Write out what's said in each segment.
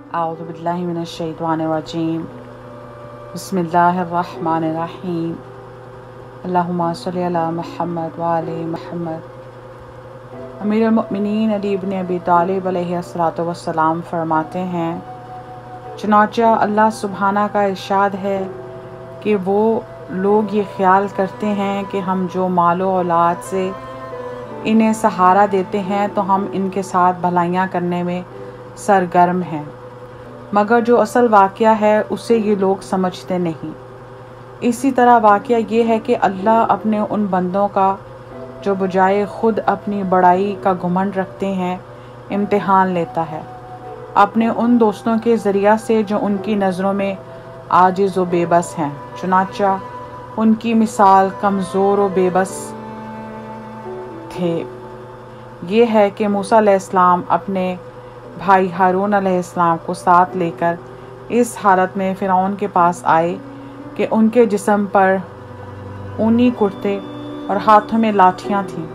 अऊज़ु बिल्लाहि मिनश्शैतानिर्रजीम बिस्मिल्लाहिर्रहमानिर्रहीम अल्लाहुम्मा सल्लि अला मुहम्मद व आले मुहम्मद। अमीरुल मुमिनीन अली इब्न अबी तालिब अलैहिस्सलातु वस्सलाम फरमाते हैं, चुनांचे अल्लाह सुब्हाना का इरशाद है कि वो लोग ये ख्याल करते हैं कि हम जो मालो औलाद से इन्हें सहारा देते हैं तो हम इनके साथ भलाइयाँ करने में सरगर्म हैं, मगर जो असल वाक़या है उसे ये लोग समझते नहीं। इसी तरह वाक़या ये है कि अल्लाह अपने उन बंदों का जो बजाय ख़ुद अपनी बड़ाई का घमंड रखते हैं इम्तिहान लेता है, अपने उन दोस्तों के ज़रिया से जो उनकी नज़रों में आजिज़ व बेबस हैं। चुनांचा उनकी मिसाल कमज़ोर व बेबस थे। ये है कि मूसा अलैहिस्सलाम अपने भाई हारून अलैहिस्सलाम को साथ लेकर इस हालत में फ़िरौन के पास आए कि उनके जिस्म पर ऊनी कुर्ते और हाथों में लाठियाँ थीं,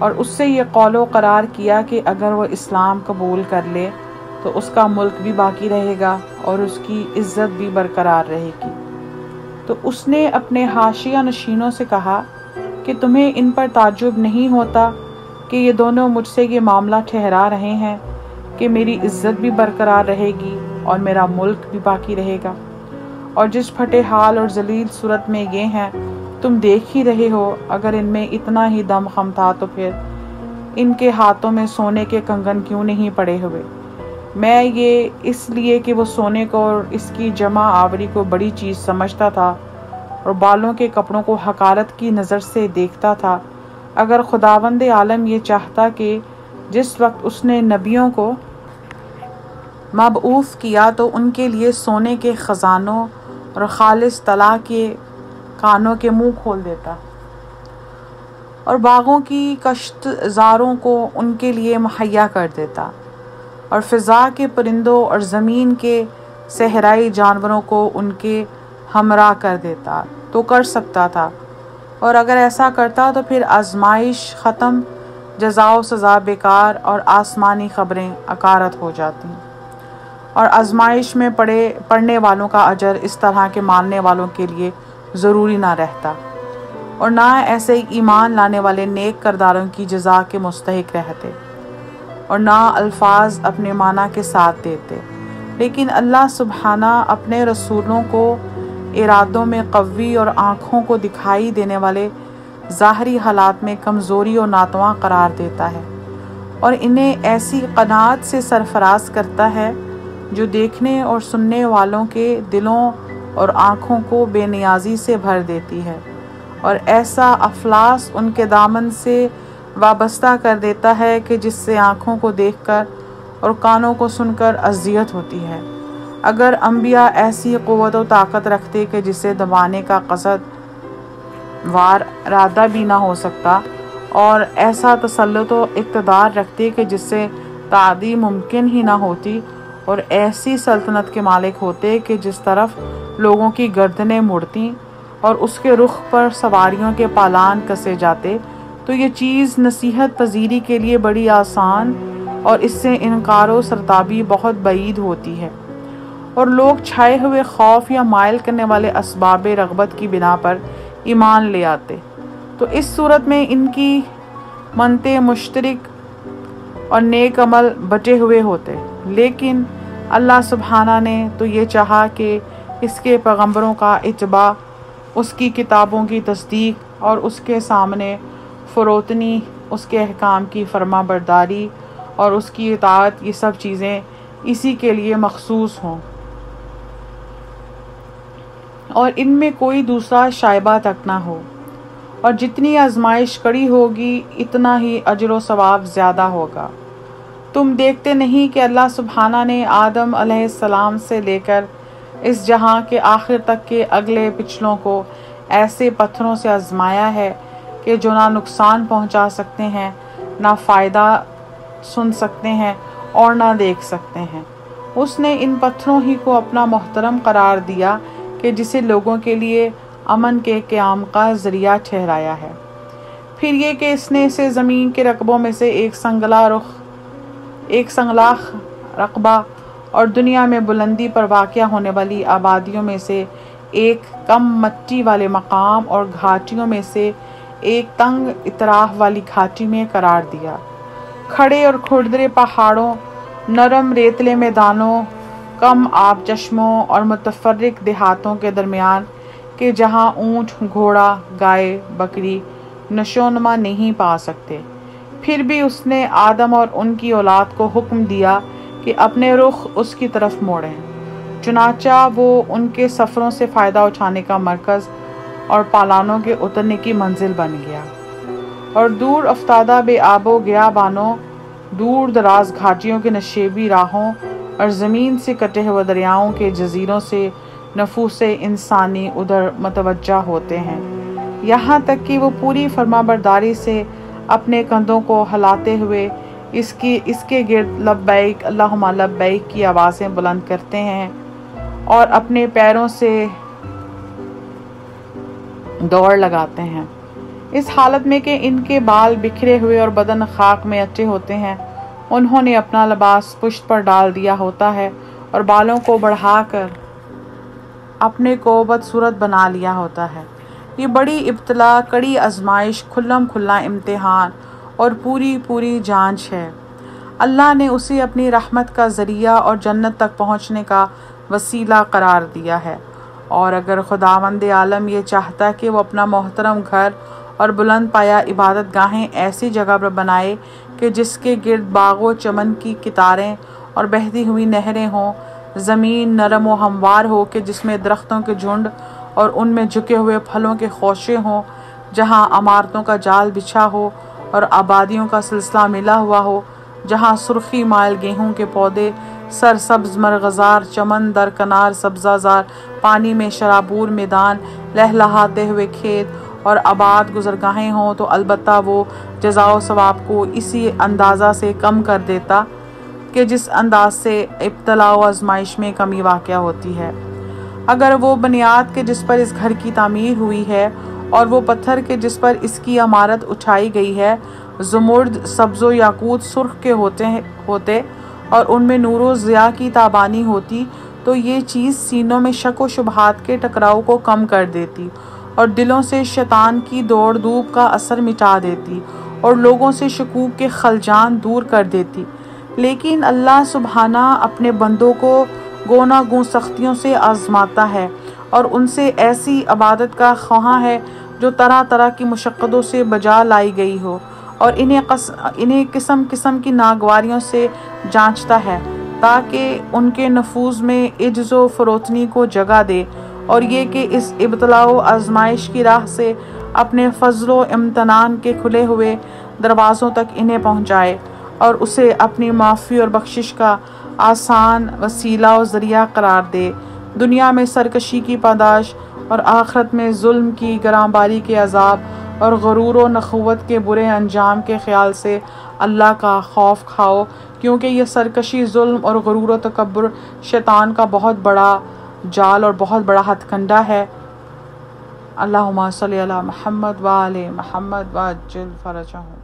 और उससे ये कौलो करार किया कि अगर वो इस्लाम कबूल कर ले तो उसका मुल्क भी बाकी रहेगा और उसकी इज़्ज़त भी बरकरार रहेगी। तो उसने अपने हाशिया नशीनों से कहा कि तुम्हें इन पर ताज्जुब नहीं होता कि ये दोनों मुझसे ये मामला ठहरा रहे हैं कि मेरी इज़्ज़त भी बरकरार रहेगी और मेरा मुल्क भी बाकी रहेगा, और जिस फटे हाल और जलील सूरत में ये हैं तुम देख ही रहे हो। अगर इनमें इतना ही दमख़म था तो फिर इनके हाथों में सोने के कंगन क्यों नहीं पड़े हुए। मैं ये इसलिए कि वो सोने को और इसकी जमा आवरी को बड़ी चीज़ समझता था और बालों के कपड़ों को हकारत की नज़र से देखता था। अगर खुदावंद आलम ये चाहता कि जिस वक्त उसने नबियों को मबऊस किया तो उनके लिए सोने के ख़जानों और खालिस तला के कानों के मुंह खोल देता और बागों की कश्तज़ारों को उनके लिए मुहैया कर देता और फ़िज़ा के परिंदों और ज़मीन के सहराई जानवरों को उनके हमरा कर देता तो कर सकता था। और अगर ऐसा करता तो फिर आजमाइश ख़त्म, जज़ा सज़ा बेकार और आसमानी ख़बरें अकारत हो जाती और आजमाइश में पढ़ने वालों का अजर इस तरह के मानने वालों के लिए ज़रूरी ना रहता, और ना ऐसे ईमान लाने वाले नेक करदारों की जज़ा के मुस्तहिक रहते, और ना अल्फाज अपने माना के साथ देते। लेकिन अल्लाह सुब्हाना अपने रसूलों को इरादों में कव्वी और आँखों को दिखाई देने वाले ज़ाहरी हालात में कमज़ोरी और नातवां करार देता है, और इन्हें ऐसी क़नाअत से सरफराज करता है जो देखने और सुनने वालों के दिलों और आँखों को बेनियाज़ी से भर देती है, और ऐसा अफलास उनके दामन से वाबस्ता कर देता है कि जिससे आँखों को देखकर और कानों को सुनकर अज़ियत होती है। अगर अम्बिया ऐसी क़ुव्वत व ताकत रखते कि जिसे दबाने का कसद वार इरादा भी ना हो सकता, और ऐसा तसल्लुत व इक़्तिदार रखते कि जिससे तादी मुमकिन ही ना होती, और ऐसी सल्तनत के मालिक होते कि जिस तरफ लोगों की गर्दनें मुड़ती और उसके रुख पर सवारियों के पालान कसे जाते, तो ये चीज़ नसीहत पजीरी के लिए बड़ी आसान और इससे इनकार व सरताबी बहुत बईद होती है। और लोग छाए हुए खौफ या मायल करने वाले असबाब रग़बत की बिना पर ईमान ले आते, तो इस सूरत में इनकी मनते मुश्तरिक और नेक अमल बचे हुए होते। लेकिन अल्लाह सुब्हाना ने तो ये चाहा कि इसके पैगंबरों का इत्तबा, उसकी किताबों की तस्दीक और उसके सामने फ़रोतनी, उसके अहकाम की फरमा बरदारी और उसकी इताअत, ये सब चीज़ें इसी के लिए मखसूस हों और इनमें कोई दूसरा शायबा तक ना हो। और जितनी आजमाइश कड़ी होगी इतना ही अजर व सवाब ज़्यादा होगा। तुम देखते नहीं कि अल्लाह सुब्हाना ने आदम अलैहिस्सलाम से लेकर इस जहां के आखिर तक के अगले पिछलों को ऐसे पत्थरों से आजमाया है कि जो ना नुकसान पहुंचा सकते हैं, ना फ़ायदा सुन सकते हैं और ना देख सकते हैं। उसने इन पत्थरों ही को अपना मोहतरम करार दिया कि जिसे लोगों के लिए अमन के क़याम का ज़रिया ठहराया है। फिर ये कि इसने इसे ज़मीन के रकबों में से एक संगलाख रकबा اور دنیا میں بلندی پر واقع ہونے والی آبادیوں میں سے ایک کم مٹی والے مقام اور گھاٹیوں میں سے ایک تنگ اطراف والی گھاٹی میں قرار دیا۔ کھڑے اور کھردرے پہاڑوں، نرم ریتلے میدانوں، کم آب چشموں اور متفرق دیہاتوں کے درمیان کہ جہاں اونٹ، گھوڑا، گائے، بکری نشوونما نہیں پا سکتے، پھر بھی اس نے آدم اور ان کی اولاد کو حکم دیا کہ اپنے رخ اس کی طرف موڑیں۔ چنانچہ وہ ان کے سفروں سے فائدہ اٹھانے کا مرکز اور پالانوں کے اترنے کی منزل بن گیا، اور دور افتادہ بے آب و گیابانوں، دور دراز گھاٹیوں کے نشیبی راہوں اور زمین سے کٹے ہوئے دریاؤں کے جزیروں سے نفوس انسانی ادھر متوجہ ہوتے ہیں، یہاں تک کہ وہ پوری فرمانبرداری سے اپنے کندھوں کو ہلاتے ہوئے اس کے گرد لبیک اللہم لبیک کی آوازیں بلند کرتے ہیں اور اپنے پیروں سے دوڑ لگاتے ہیں، اس حالت میں کہ ان کے بال بکھرے ہوئے اور بدن خاک میں اٹے ہوتے ہیں۔ انہوں نے اپنا لباس پشت پر ڈال دیا ہوتا ہے اور بالوں کو بڑھا کر اپنے کو بدصورت بنا لیا ہوتا ہے۔ یہ بڑی ابتلا، کڑی آزمائش، کھلم کھلا امتحان اور پوری جانچ ہے۔ اللہ نے اسے اپنی رحمت کا ذریعہ اور جنت تک پہنچنے کا وسیلہ قرار دیا ہے، اور اگر خداوند عالم یہ چاہتا کہ وہ اپنا محترم گھر اور بلند پایہ عبادت گاہیں ایسی جگہ پر بنائے کہ جس کے گرد باغ و چمن کی قطاریں اور بہتی ہوئی نہریں ہوں، زمین نرم و ہموار ہو کہ جس میں درختوں کے جھنڈ اور ان میں جھکے ہوئے پھلوں کے خوشے ہوں، جہاں عمارتوں کا جال بچھا ہو اور آبادیوں کا سلسلہ ملا ہوا ہو، جہاں سرخی مائل گیہوں کے پودے، سرسبز مرغزار چمن، درکنار سبزہ زار پانی میں شرابور میدان، لہلہاتے ہوئے کھیت اور آباد گزرگاہیں ہوں، تو البتہ وہ جزا و ثواب کو اسی اندازہ سے کم کر دیتا کہ جس انداز سے ابتلا و آزمائش میں کمی واقع ہوتی ہے۔ اگر وہ بنیاد کہ جس پر اس گھر کی تعمیر ہوئی ہے اور وہ پتھر کہ جس پر اس کی عمارت اٹھائی گئی ہے زمرد، سبز و یاقوت سرخ کے ہوتے اور ان میں نور و ضیاء کی تابانی ہوتی، تو یہ چیز سینوں میں شک و شبہات کے ٹکراؤ کو کم کر دیتی اور دلوں سے شیطان کی دوڑ دھوپ کا اثر مٹا دیتی اور لوگوں سے شکوک کے خلجان دور کر دیتی۔ لیکن اللہ سبحانہ اپنے بندوں کو گونا گوں سختیوں سے آزماتا ہے اور ان سے ایسی عبادت کا خواہاں ہے جو طرح طرح کی مشقتوں سے بجا لائی گئی ہو، اور انہیں قسم قسم کی ناگواریوں سے جانچتا ہے تاکہ ان کے نفوذ میں عجز و فروتنی کو جگہ دے، اور یہ کہ اس ابتلاء و آزمائش کی راہ سے اپنے فضل و امتنان کے کھلے ہوئے دروازوں تک انہیں پہنچائے اور اسے اپنی معافی اور بخشش کا آسان وسیلہ و ذریعہ قرار دے، دنیا میں سرکشی کی پاداش اور آخرت میں ظلم کی گرانباری کے عذاب اور غرور و نخوت کے برے انجام کے خیال سے اللہ کا خوف کھاؤ، کیونکہ یہ سرکشی، ظلم اور غرور و تکبر شیطان کا بہت بڑا جال اور بہت بڑا ہتھ کنڈا ہے۔ اللہم صلی علی محمد وآل محمد وعجل فرجہم۔